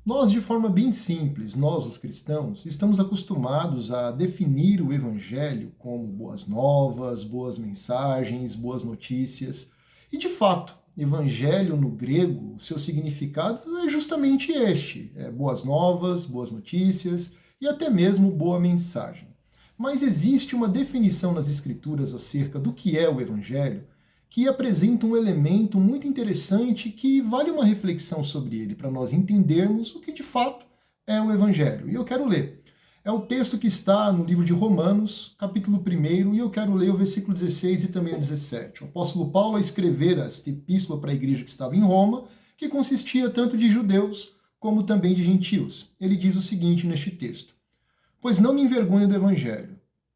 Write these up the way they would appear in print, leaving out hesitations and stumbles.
Nós, de forma bem simples, nós, os cristãos, estamos acostumados a definir o Evangelho como boas novas, boas mensagens, boas notícias. E, de fato, Evangelho no grego, seu significado é justamente este: boas novas, boas notícias e até mesmo boa mensagem. Mas existe uma definição nas Escrituras acerca do que é o Evangelho que apresenta um elemento muito interessante que vale uma reflexão sobre ele, para nós entendermos o que de fato é o Evangelho. E eu quero ler. É o texto que está no livro de Romanos, capítulo 1, e eu quero ler o versículo 16 e também o 17. O apóstolo Paulo, a escrever esta epístola para a igreja que estava em Roma, que consistia tanto de judeus como também de gentios. Ele diz o seguinte neste texto: Pois não me envergonho do Evangelho,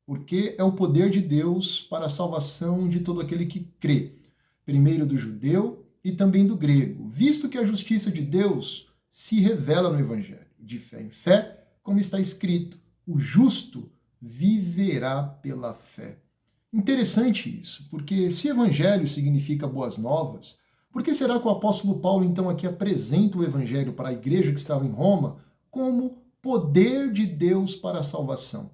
porque é o poder de Deus para a salvação de todo aquele que crê, primeiro do judeu e também do grego, visto que a justiça de Deus se revela no Evangelho, de fé em fé, como está escrito: o justo viverá pela fé. Interessante isso, porque se Evangelho significa boas novas, por que será que o apóstolo Paulo então aqui apresenta o Evangelho para a igreja que estava em Roma como poder de Deus para a salvação?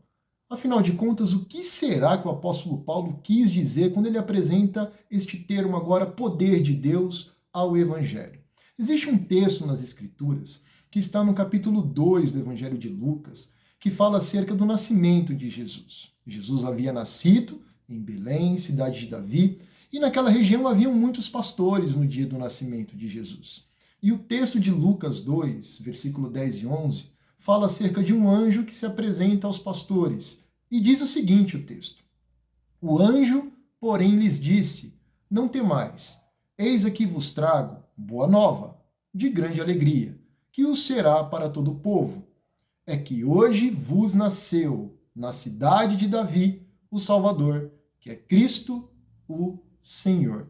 Afinal de contas, o que será que o apóstolo Paulo quis dizer quando ele apresenta este termo agora, poder de Deus, ao Evangelho? Existe um texto nas Escrituras que está no capítulo 2 do Evangelho de Lucas, que fala acerca do nascimento de Jesus. Jesus havia nascido em Belém, cidade de Davi, e naquela região haviam muitos pastores no dia do nascimento de Jesus. E o texto de Lucas 2, versículo 10 e 11, fala acerca de um anjo que se apresenta aos pastores. E diz o seguinte o texto: O anjo, porém, lhes disse: Não temais, eis aqui vos trago boa nova, de grande alegria, que o será para todo o povo. É que hoje vos nasceu, na cidade de Davi, o Salvador, que é Cristo, o Senhor.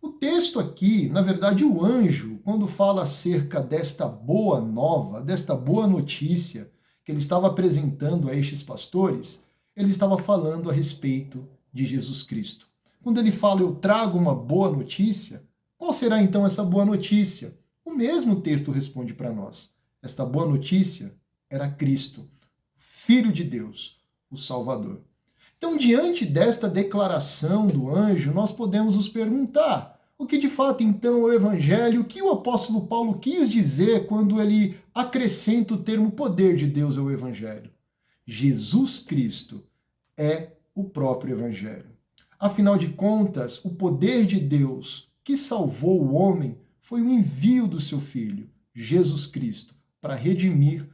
O texto aqui, na verdade, o anjo, quando fala acerca desta boa nova, desta boa notícia que ele estava apresentando a estes pastores, ele estava falando a respeito de Jesus Cristo. Quando ele fala, eu trago uma boa notícia, qual será então essa boa notícia? O mesmo texto responde para nós. Esta boa notícia era Cristo, Filho de Deus, o Salvador. Então, diante desta declaração do anjo, nós podemos nos perguntar: o que de fato então é o Evangelho? O que o apóstolo Paulo quis dizer quando ele acrescenta o termo poder de Deus ao Evangelho? Jesus Cristo é o próprio Evangelho. Afinal de contas, o poder de Deus que salvou o homem foi o envio do seu Filho, Jesus Cristo, para redimir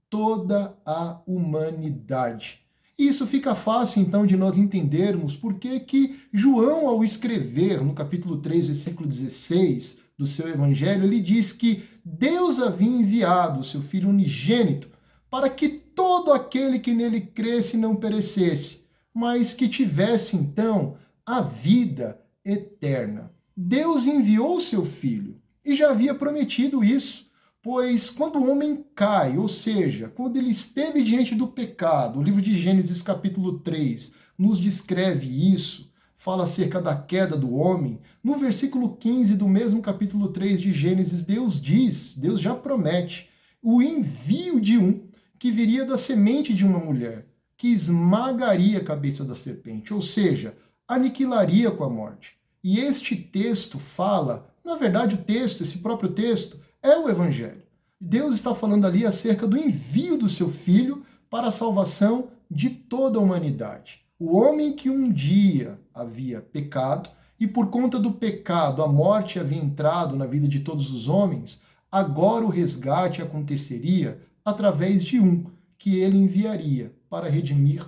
toda a humanidade. E isso fica fácil, então, de nós entendermos por que João, ao escrever no capítulo 3, versículo 16 do seu evangelho, ele diz que Deus havia enviado o seu Filho unigênito para que todo aquele que nele cresce não perecesse, mas que tivesse, então, a vida eterna. Deus enviou o seu Filho e já havia prometido isso. Pois quando o homem cai, ou seja, quando ele esteve diante do pecado, o livro de Gênesis capítulo 3 nos descreve isso, fala acerca da queda do homem. No versículo 15 do mesmo capítulo 3 de Gênesis, Deus diz, Deus já promete, o envio de um que viria da semente de uma mulher, que esmagaria a cabeça da serpente, ou seja, aniquilaria com a morte. E este texto fala, na verdade o texto, esse próprio texto, é o Evangelho. Deus está falando ali acerca do envio do seu Filho para a salvação de toda a humanidade. O homem que um dia havia pecado e por conta do pecado a morte havia entrado na vida de todos os homens, agora o resgate aconteceria através de um que ele enviaria para redimir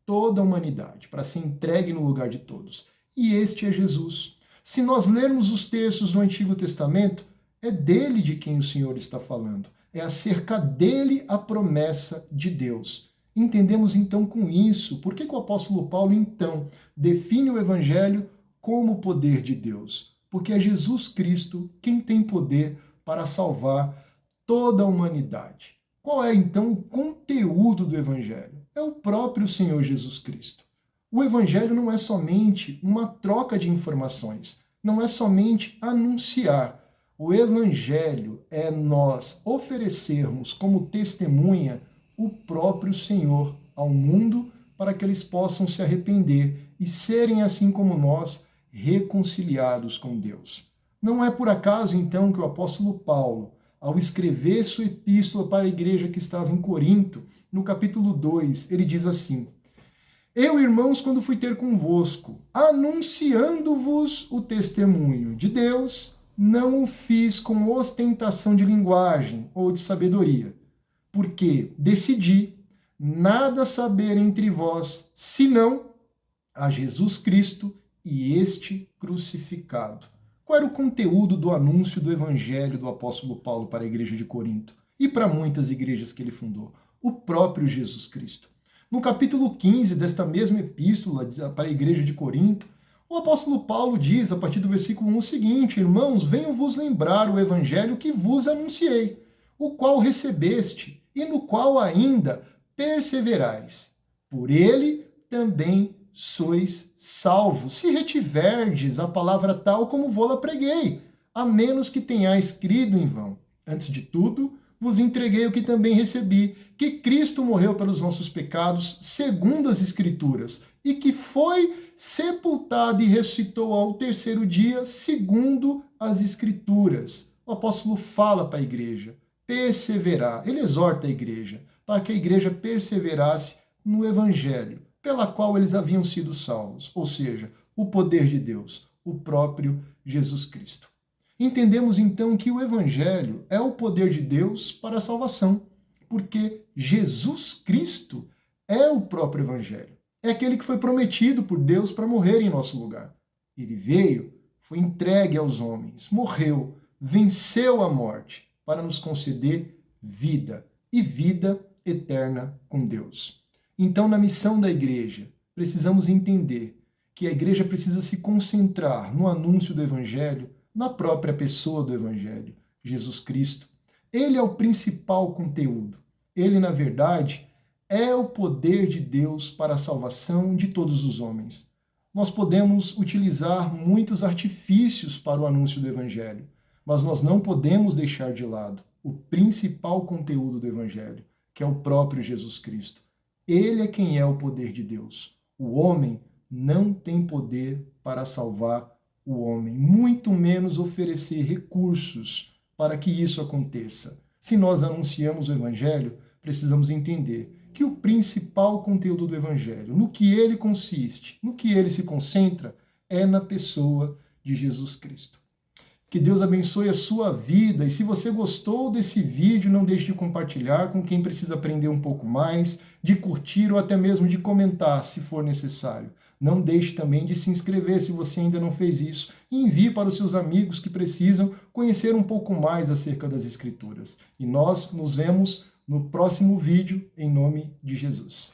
toda a humanidade, para ser entregue no lugar de todos. E este é Jesus. Se nós lermos os textos do Antigo Testamento, é dele de quem o Senhor está falando. É acerca dele a promessa de Deus. Entendemos então com isso por que o apóstolo Paulo então define o Evangelho como o poder de Deus. Porque é Jesus Cristo quem tem poder para salvar toda a humanidade. Qual é então o conteúdo do Evangelho? É o próprio Senhor Jesus Cristo. O Evangelho não é somente uma troca de informações, não é somente anunciar. O Evangelho é nós oferecermos como testemunha o próprio Senhor ao mundo para que eles possam se arrepender e serem, assim como nós, reconciliados com Deus. Não é por acaso, então, que o apóstolo Paulo, ao escrever sua epístola para a igreja que estava em Corinto, no capítulo 2, ele diz assim: Eu, irmãos, quando fui ter convosco, anunciando-vos o testemunho de Deus, não o fiz com ostentação de linguagem ou de sabedoria, porque decidi nada saber entre vós, senão a Jesus Cristo e este crucificado. Qual era o conteúdo do anúncio do evangelho do apóstolo Paulo para a igreja de Corinto e para muitas igrejas que ele fundou? O próprio Jesus Cristo. No capítulo 15 desta mesma epístola para a igreja de Corinto, o apóstolo Paulo diz, a partir do versículo 1, o seguinte: Irmãos, venho vos lembrar o evangelho que vos anunciei, o qual recebeste e no qual ainda perseverais. Por ele também sois salvos, se retiverdes a palavra tal como vô-la preguei, a menos que tenhais crido em vão. Antes de tudo, vos entreguei o que também recebi, que Cristo morreu pelos nossos pecados, segundo as Escrituras, e que foi sepultado e ressuscitou ao terceiro dia, segundo as Escrituras. O apóstolo fala para a igreja, perseverar. Ele exorta a igreja, para que a igreja perseverasse no Evangelho, pela qual eles haviam sido salvos, ou seja, o poder de Deus, o próprio Jesus Cristo. Entendemos então que o Evangelho é o poder de Deus para a salvação, porque Jesus Cristo é o próprio Evangelho. É aquele que foi prometido por Deus para morrer em nosso lugar. Ele veio, foi entregue aos homens, morreu, venceu a morte para nos conceder vida e vida eterna com Deus. Então, na missão da igreja, precisamos entender que a igreja precisa se concentrar no anúncio do Evangelho, na própria pessoa do Evangelho, Jesus Cristo. Ele é o principal conteúdo. Ele, na verdade, é o poder de Deus para a salvação de todos os homens. Nós podemos utilizar muitos artifícios para o anúncio do Evangelho, mas nós não podemos deixar de lado o principal conteúdo do Evangelho, que é o próprio Jesus Cristo. Ele é quem é o poder de Deus. O homem não tem poder para salvar o homem, muito menos oferecer recursos para que isso aconteça. Se nós anunciamos o Evangelho, precisamos entender que o principal conteúdo do Evangelho, no que ele consiste, no que ele se concentra, é na pessoa de Jesus Cristo. Que Deus abençoe a sua vida, e se você gostou desse vídeo, não deixe de compartilhar com quem precisa aprender um pouco mais, de curtir ou até mesmo de comentar, se for necessário. Não deixe também de se inscrever se você ainda não fez isso, e envie para os seus amigos que precisam conhecer um pouco mais acerca das Escrituras. E nós nos vemos no próximo vídeo, em nome de Jesus.